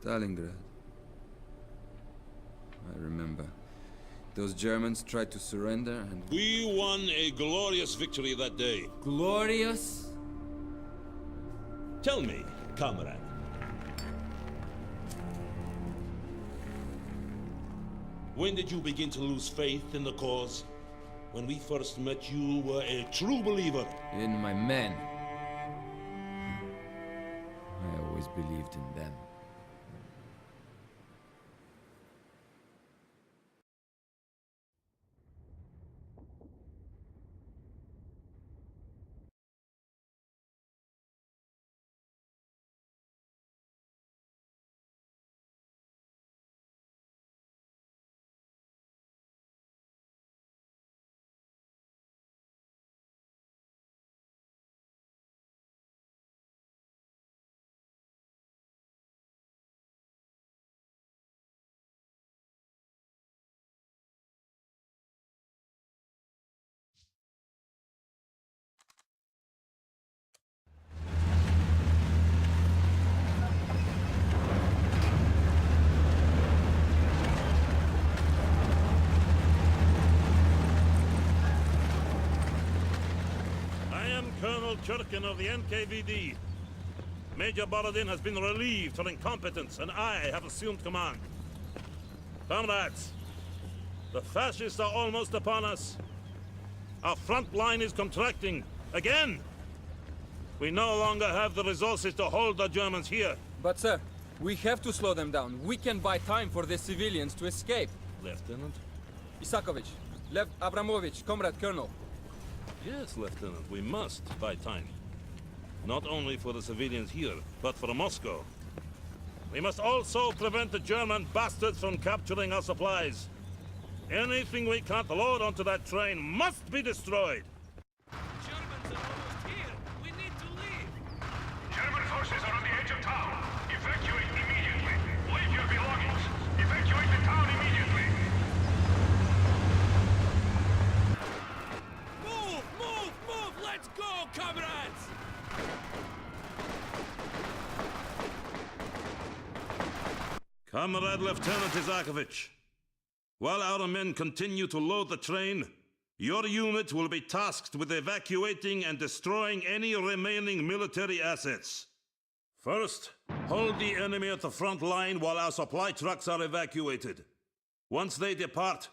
Stalingrad. I remember. Those Germans tried to surrender and... We won a glorious victory that day. Glorious? Tell me, comrade. When did you begin to lose faith in the cause? When we first met, you were a true believer. In my men. I always believed in them. Colonel Churkin of the NKVD. Major Borodin has been relieved for incompetence, and I have assumed command. Comrades, the fascists are almost upon us. Our front line is contracting, again! We no longer have the resources to hold the Germans here. But sir, we have to slow them down. We can buy time for the civilians to escape. Lieutenant? Isakovich, Lev Abramovich, Comrade Colonel. Yes, Lieutenant, we must buy time. Not only for the civilians here, but for Moscow. We must also prevent the German bastards from capturing our supplies. Anything we can't load onto that train must be destroyed. Germans are almost here. We need to leave. German forces are on the edge of town. Evacuate immediately. Leave your belongings. Evacuate the town immediately. Move! Move! Move! Let's go, comrades! Comrade Lieutenant Isakovich, while our men continue to load the train, your unit will be tasked with evacuating and destroying any remaining military assets. First, hold the enemy at the front line while our supply trucks are evacuated. Once they depart,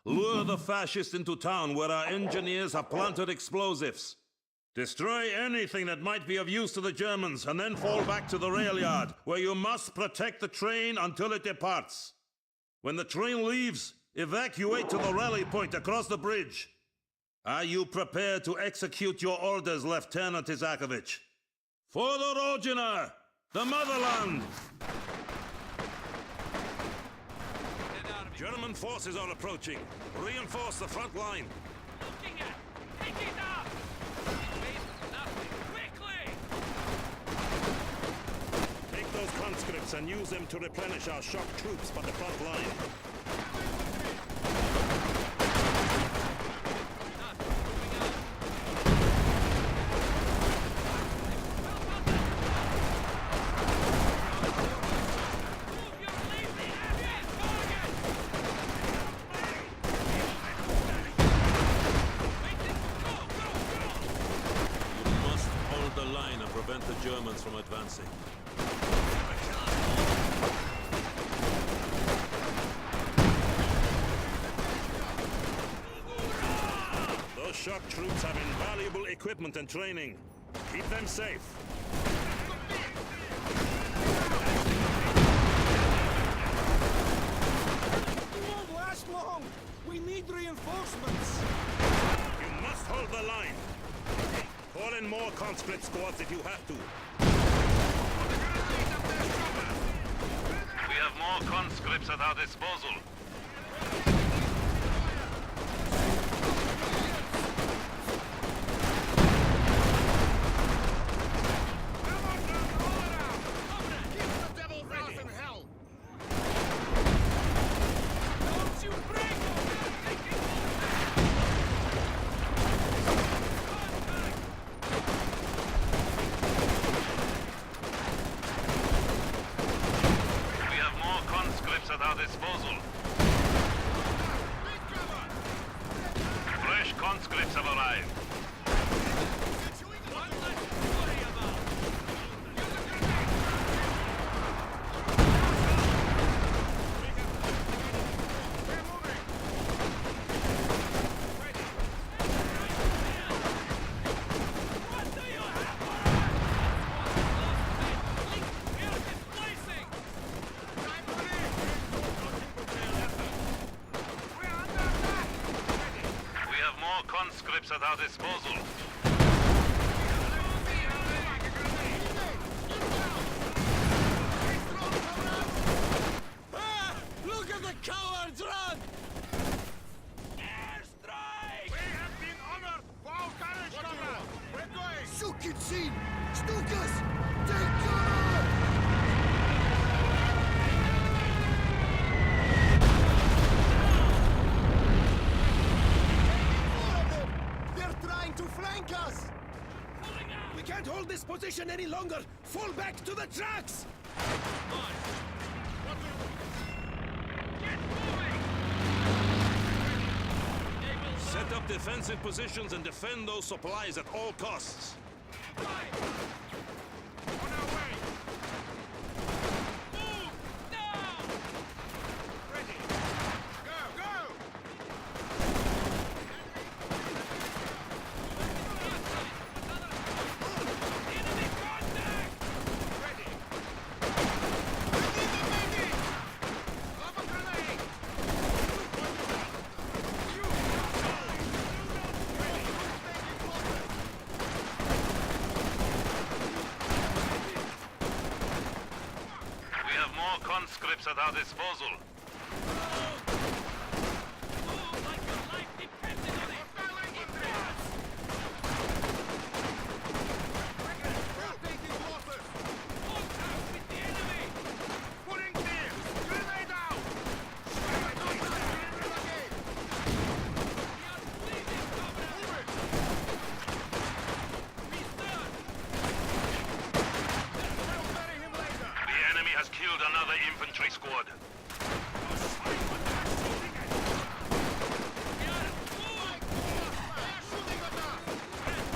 lure the fascists into town where our engineers have planted explosives. Destroy anything that might be of use to the Germans, and then fall back to the rail yard, where you must protect the train until it departs. When the train leaves, evacuate to the rally point across the bridge. Are you prepared to execute your orders, Lieutenant Isakovich? For the Rodina, the motherland! German forces are approaching. Reinforce the front line. Looking at! Take it up! Nothing! Quickly! Take those conscripts and use them to replenish our shock troops by the front line. Prevent the Germans from advancing. Those shock troops have invaluable equipment and training. Keep them safe. We won't last long. We need reinforcements. You must hold the line. Call in more conscript squads if you have to. We have more conscripts at our disposal. disposal. Fresh conscripts have arrived. One less to worry about. What do you have for us? We are displacing. We have more conscripts at our disposal. Ah! Look at the cowards run! Airstrike! We have been honored for our courage, comrade. We're going. Sukitsin! Stukas! Take cover! They're trying to flank us! We can't hold this position any longer! Fall back to the tracks! Set up defensive positions and defend those supplies at all costs. On our way. Move! Now! Ready. Go, go. Enemy contact! Ready. Lob a grenade. We have more conscripts at our disposal. Move like your life depended on it! It does! Taking losses. Contact with the enemy! Putting clear. Grenade out. We are bleeding, comrade! Be stern! We'll bury him later. The enemy has killed another infantry squad. We are moved! Shooting us now.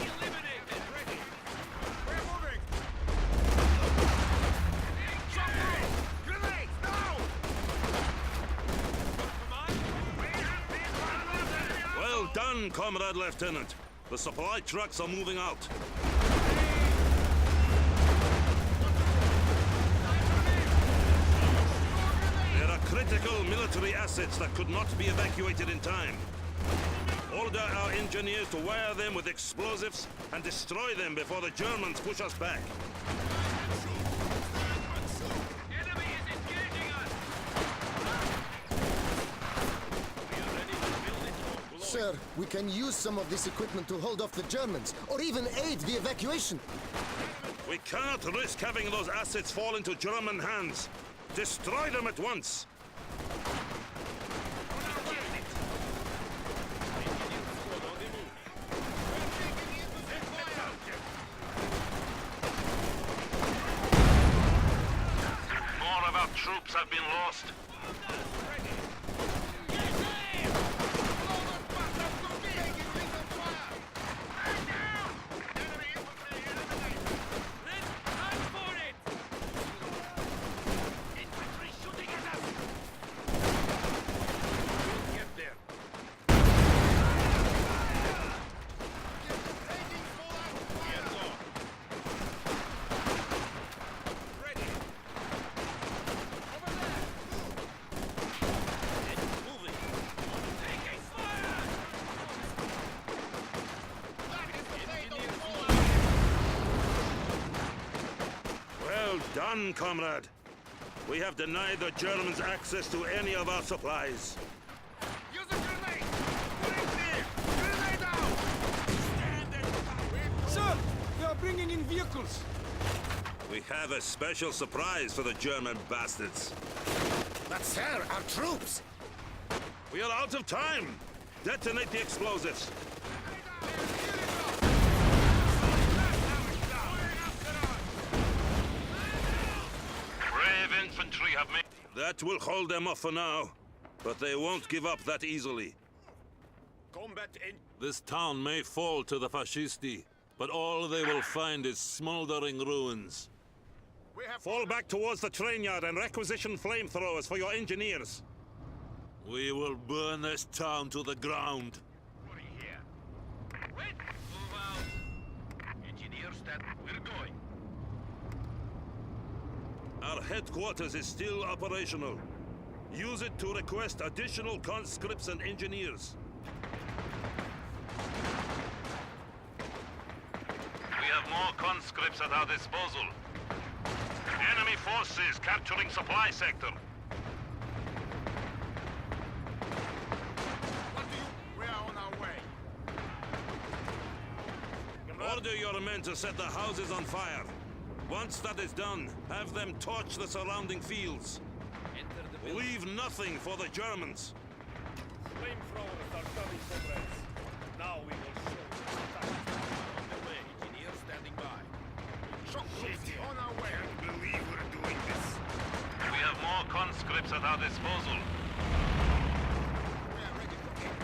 Eliminated! Ready. We're moving. Shot down. Grenades now. We have been one. Well done, Comrade Lieutenant. The supply trucks are moving out. There are critical military assets that could not be evacuated in time. Order our engineers to wire them with explosives and destroy them before the Germans push us back. Enemy is engaging us! Sir, we can use some of this equipment to hold off the Germans, or even aid the evacuation. We cannot risk having those assets fall into German hands. Destroy them at once. More of our troops have been lost. Let's hunt for it! Infantry shooting at us! We'll get there. Hands off. Ready. Over there. It's moving. Taking fire! Well done, comrade. We have denied the Germans access to any of our supplies. Use a grenade. Putting clear. Grenade out. Stand and fight. Sir, they are bringing in vehicles. We have a special surprise for the German bastards. But sir, our troops! We are out of time. Detonate the explosives. Brave infantry have made... That will hold them off for now, but they won't give up that easily. This town may fall to the fascisti, but all they will find is smoldering ruins. Fall back towards the train yard and requisition flamethrowers for your engineers. We will burn this town to the ground. Wait! Move out! Engineers, that we're going. Our headquarters is still operational. Use it to request additional conscripts and engineers. We have more conscripts at our disposal. Enemy forces capturing supply sector. We are on our way. Order your men to set the houses on fire. Once that is done, have them torch the surrounding fields. Leave nothing for the Germans. Flamethrowers are coming, comrades. Now we will show. On the way, engineers standing by. Shock safety on our way. Can't believe we're doing this. We have more conscripts at our disposal. We are ready for action.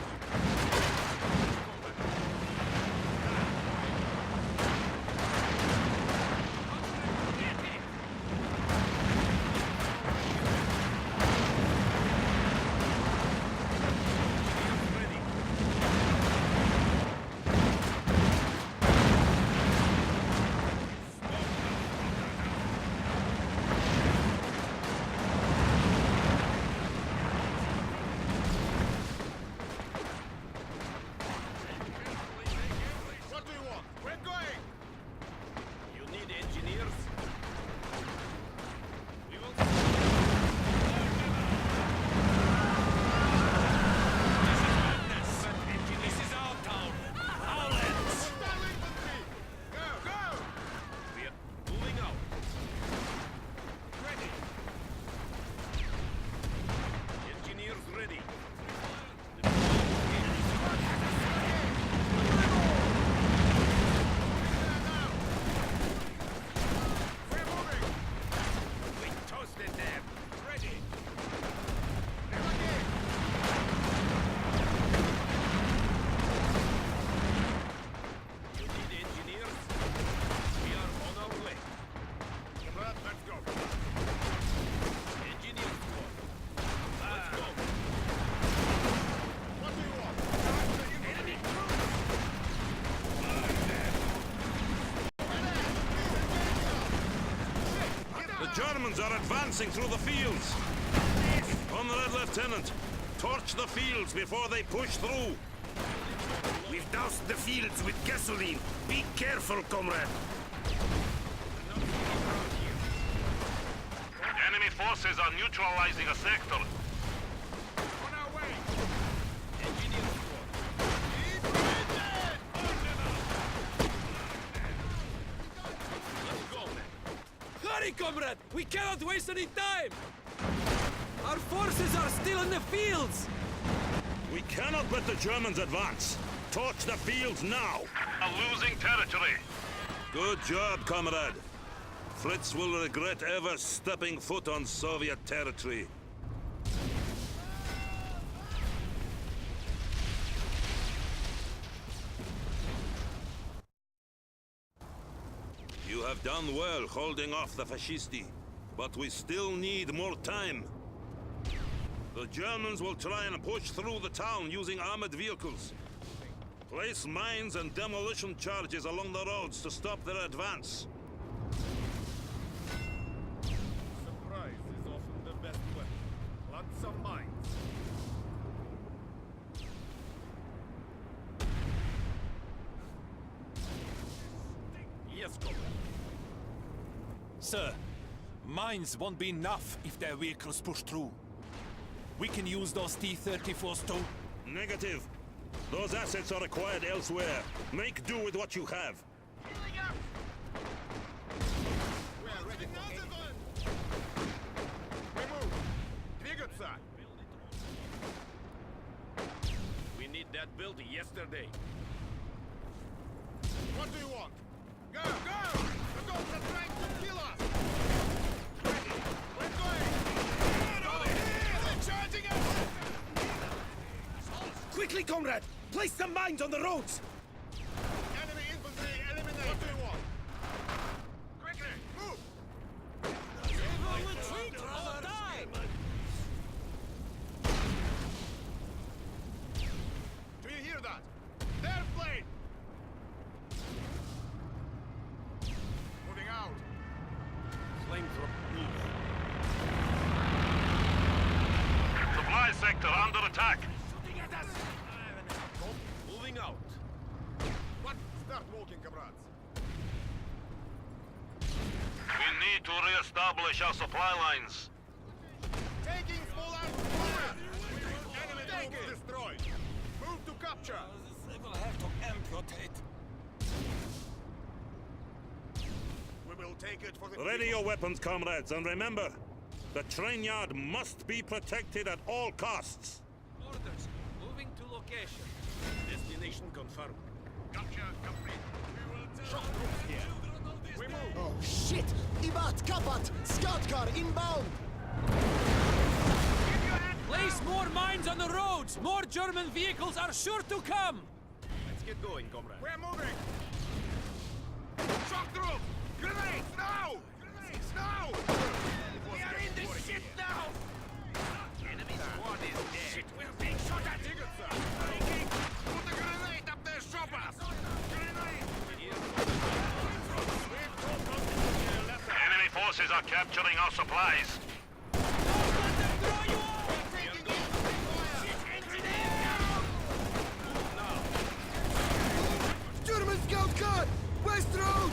What do you want? We're going! You need engineers? We will... This is our town! Our lands! Go, go! We are moving out. Ready! Engineers ready. We're moving! We toasted them! Ready! You need engineers? We are on our way. Let's go. Engineer squad. Let's go. What do you want? Enemy The Germans are advancing through the fields. Comrade Lieutenant, torch the fields before they push through. We've doused the fields with gasoline. Be careful, comrade. Enemy forces are neutralizing a sector. on our way. Engineer squad. Let's go, man. Hurry, comrade! We cannot waste any time! Our forces are still in the fields! We cannot let the Germans advance. Torch the fields now. Are losing territory. Good job, comrade. Fritz will regret ever stepping foot on Soviet territory. You have done well holding off the fascisti, but we still need more time. The Germans will try and push through the town using armored vehicles. Place mines and demolition charges along the roads to stop their advance. Surprise is often the best weapon. Lots of mines. Yes, comrade. Sir, mines won't be enough if their vehicles push through. We can use those T-34s too. Negative. Those assets are acquired elsewhere. Make do with what you have. We are ready for anything. We move. Двигаться. We need that built yesterday. What do you want? Go, go! The dogs are trying to kill us! Ready. We're going! comrade! Place some mines on the roads! Enemy infantry eliminated. What do you want? Quickly, move! Retreat or die! Do you hear that? Their plane! Moving out. Supply sector under attack. Shooting at us! Moving out. What? Start walking, comrades. We need to re-establish our supply lines. Taking small arms fire! Enemy troops destroyed. Move to capture. They will have to amputate. We will take it for the Ready your weapons, comrades, and remember, the train yard must be protected at all costs. Orders. Moving to location. Destination confirmed. capture complete. We will shock troops here. We move. Oh, shit! Ibat, Kapat! Scout car inbound! Place more mines on the roads! More German vehicles are sure to come! Let's get going, comrade. We're moving. Shock troops! Grenades now! Grenades now! We are in this shit now! Enemy squad is dead. Shit, we're being shot at. Take it, sir. Taking. Put the grenade up there, shoppers! Grenade! Enemy forces are capturing our supplies. German scout car! West Road!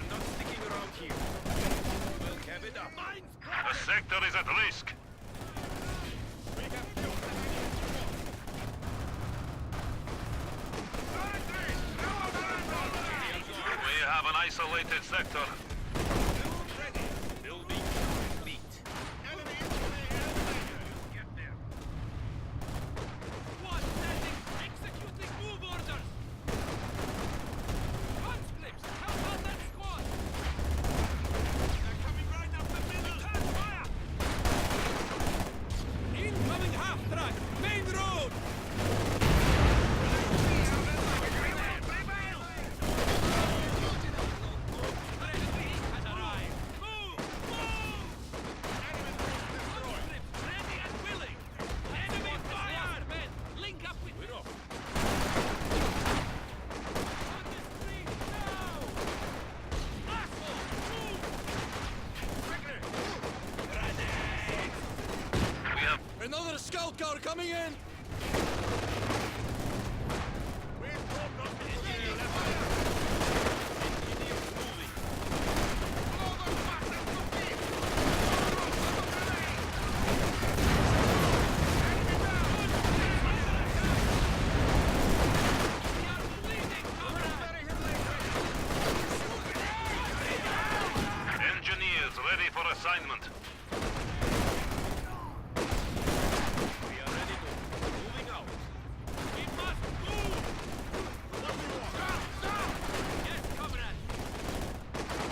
Not sticking around here. We'll cap it up. The sector is at risk. We have an isolated sector. Building complete. Get there. One standing, executing move orders. Conscripts, help out that squad. They're coming right up the middle. Turn fire. Incoming half-track! Main road! Has arrived. Move! Move! Conscripts, ready and willing. Enemy fire! Men, link up with me. On the street now! Asshole, move! We have Another scout car coming in! engineers ready for assignment. We are ready to move. Moving out. We must move! Yes, comrade!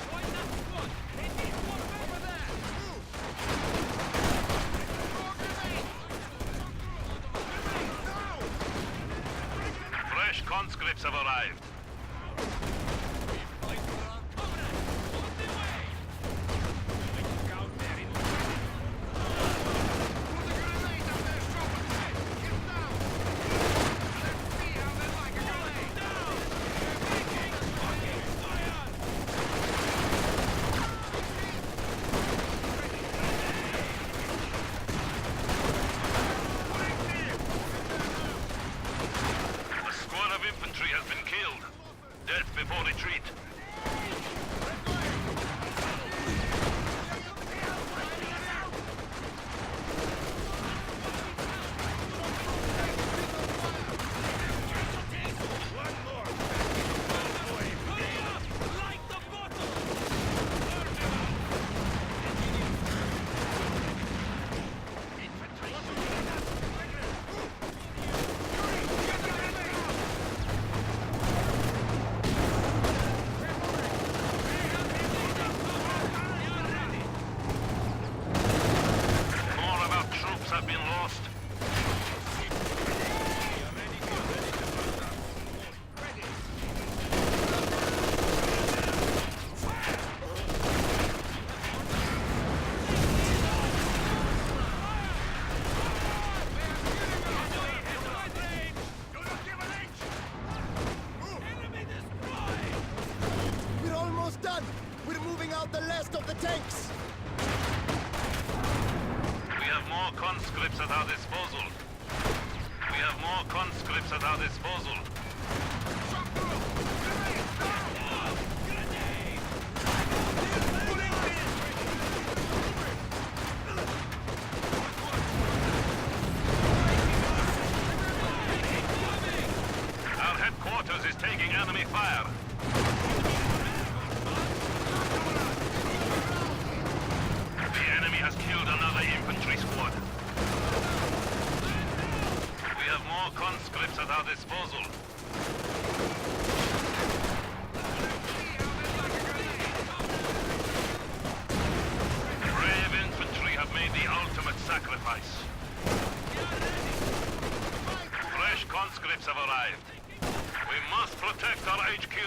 Join that squad! They need more over there! Fresh conscripts have arrived. Comrade, on the way! Scout there in. A squad of infantry has been killed. Death before retreat. Light the bottle! out the last of the tanks! We have more conscripts at our disposal. We have more conscripts at our disposal. Our headquarters is taking enemy fire. The enemy has killed another infantry squad. We have more conscripts at our disposal. Brave infantry have made the ultimate sacrifice. Fresh conscripts have arrived. We must protect our HQ.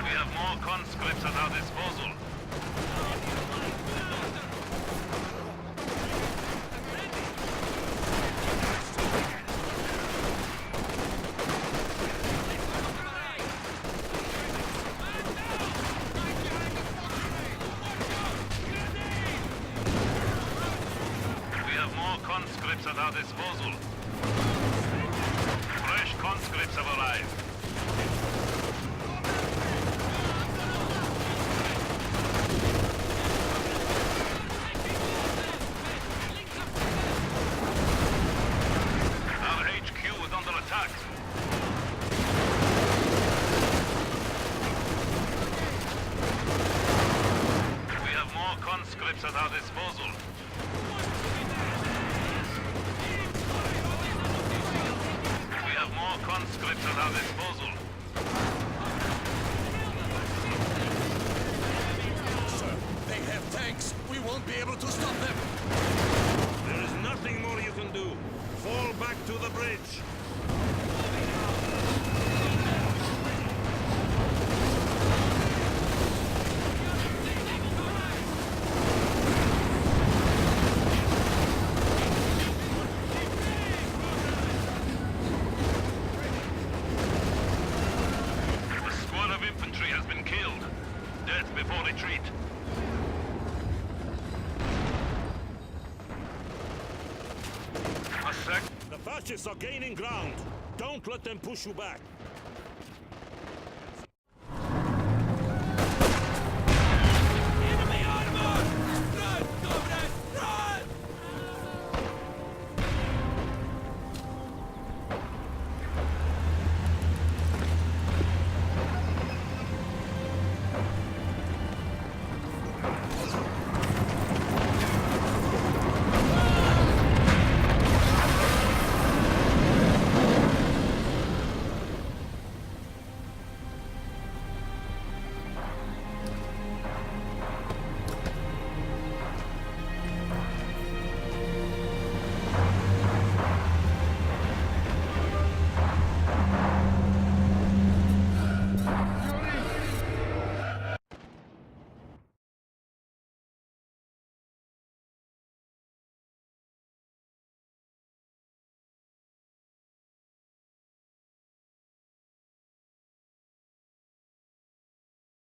We have more conscripts at our disposal. We have more conscripts at our disposal. Fresh conscripts have arrived. Our HQ is under attack. We have more conscripts at our disposal. We have more conscripts at our disposal. Sir, they have tanks. We won't be able to stop them. There is nothing more you can do. Fall back to the bridge. A squad of infantry has been killed. Death before retreat. A sec. The fascists are gaining ground. Don't let them push you back.